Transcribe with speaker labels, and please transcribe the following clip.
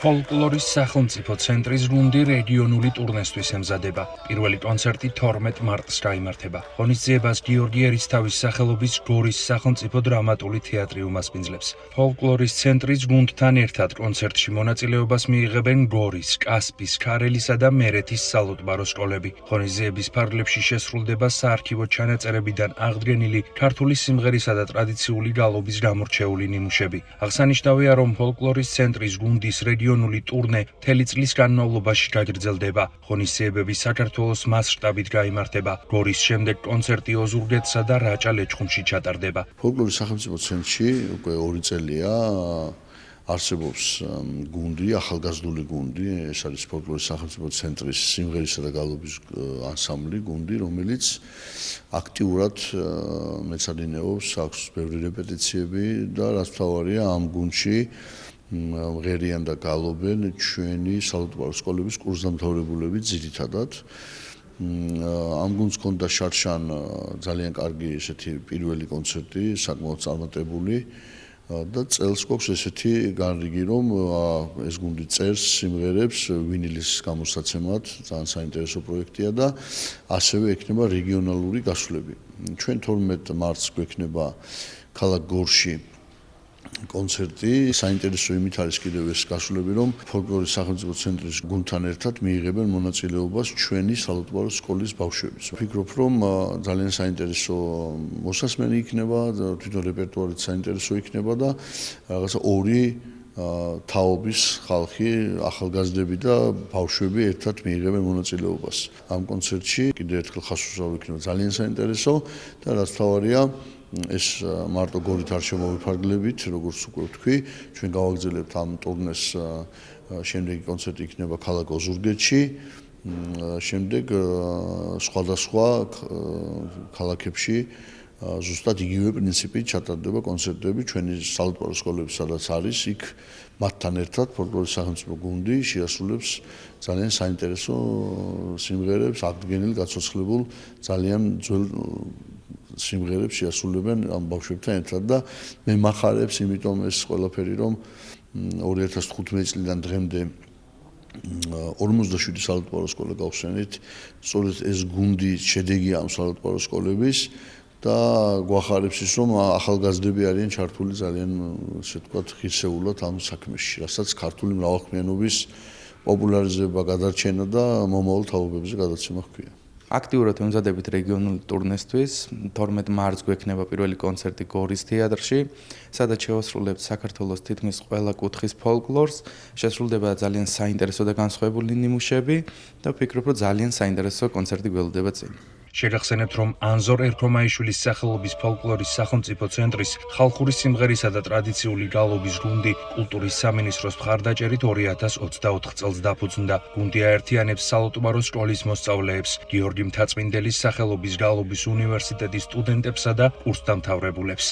Speaker 1: ფოლკლორის სახელმწიფო ცენტრის გუნდი რეგიონული ტურნესთვის ემზადება. პირველი კონცერტი 12 მარტს გაიმართება. ღონისძიებას გიორგი ერისთავის სახელობის გორის სახელმწიფო დრამატული თეატრი უმასპინძლებს. ფოლკლორის ცენტრის გუნდთან ერთად კონცერტში მონაწილეობას მიიღებენ გორის, კასპის, ქარელისა და მერეთის სალოტბარო სკოლები. ღონისძიების ფარგლებში შესრულდება საარქივო ჩანაწერებიდან აღდგენილი ქართული სიმღერისა და ტრადიციული გალობის გამორჩეული ნიმუშები. აღსანიშნავია, რომ ფოლკლორის ცენტრის გუნდის რეგიონული ტურნე მთელი წლის განმავლობაში გაგრძელდება. ღონისძიებები საქართველოს მასშტაბით გაიმართება. გორის შემდეგ კონცერტი ოზურგეთსა და რაჭა-ლეჩხუმში ჩატარდება.
Speaker 2: ფოლკლორის სახელმწიფო ცენტრში უკვე 2 წელია არსებობს გუნდი, ახალგაზრდული გუნდი, ეს არის ფოლკლორის სახელმწიფო ცენტრის სიმღერისა და გალობის ანსამბლი, გუნდი, რომელიც აქტიურად მეცადინეობს, აქვს ბევრი რეპეტიციები და რაც მთავარია, ამ გუნდში მღერიან და გალობენ ჩვენი სალუტბარო სკოლების კურსდამთავრებულები ძირითადად. ამ გუნდს ჰქონდა შარშან ძალიან კარგი ესეთი პირველი კონცერტი, საკმაოდ წარმატებული და წელს გვაქვს ესეთი განრიგი, რომ ეს გუნდი წერს სიმღერებს ვინილის გამოსაცემად, ძალიან საინტერესო პროექტია და ასევე ექნება რეგიონალური გასვლები. ჩვენ 12 მარტს გვექნება ქალაქ გორში კონცერტი. საინტერესო იმით არის კიდევ ეს გასვლები, რომ ფოლკლორის სახელმწიფო ცენტრის გუნდთან ერთად მიიღებენ მონაწილეობას ჩვენი სალუტბარო სკოლის ბავშვები. ვფიქრობ, რომ ძალიან საინტერესო მოსასმენი იქნება, თვითონ რეპერტუარიც საინტერესო იქნება და რაღაცა ორი თაობის ხალხი, ახალგაზრდები და ბავშვები ერთად მიიღებენ მონაწილეობას. ამ კონცერტში კიდევ ერთხელ ხასუსავ იქნება ძალიან საინტერესო და რაც მთავარია, ეს მარტო გორით არ შემოვიფარგლებით, როგორც უკვე ვთქვი, ჩვენ გავაგრძელებთ ამ ტურნეს შემდეგი კონცერტი იქნება ქალაქ ოზურგეთში, შემდეგ სხვადასხვა ქალაქებში ზუსტად იგივე პრინციპით ჩატარდება კონცერტები ჩვენი სალუტბარო სკოლების, სადაც არის, იქ მათთან ერთად ფოლკლორის სახელმწიფო გუნდი შეასრულებს ძალიან საინტერესო სიმღერებს, აღდგენილ, გაცოცხლებულ, ძალიან ძველ სიმღერებს შეასრულებენ ამ ბავშვებთან ერთად და მე მახარებს იმიტომ ეს ყველაფერი, რომ 2015 წლიდან დღემდე 47 სალუტბარო სკოლა გავხსენით, სწორედ ეს გუნდი შედეგია ამ სალუტბარო სკოლების და გვახარებს ის, რომ ახალგაზრდები არიან ჩართული ძალიან, ასე ვთქვათ, ღირსეულად ამ საქმეში, რასაც ქართული მრავალხმიანობის პოპულარიზება, გადარჩენა და მომავალ თაობებზე გადაცემა ჰქვია.
Speaker 3: აქტიურად ემზადებით რეგიონული ტურნესთვის. 12 მარტს გვექნება პირველი კონცერტი გორის თეატრში, სადაც შევასრულებთ საქართველოს თითქმის ყველა კუთხის ფოლკლორს. შესრულდება ძალიან საინტერესო და განსხვავებული ნიმუშები და ვფიქრობ, რომ ძალიან საინტერესო კონცერტი გველოდება წინ.
Speaker 1: შეგახსენებთ, რომ ანზორ ერქომაიშვილის სახელობის ფოლკლორის სახელმწიფო ცენტრის ხალხური სიმღერისა და ტრადიციული გალობის გუნდი კულტურის სამინისტროს მხარდაჭერით 2024 წელს დაფუძნდა. გუნდი აერთიანებს სალუტბარო სკოლის მოსწავლეებს, გიორგი მთაწმინდელის სახელობის გალობის უნივერსიტეტის სტუდენტებსა და კურსდამთავრებულებს.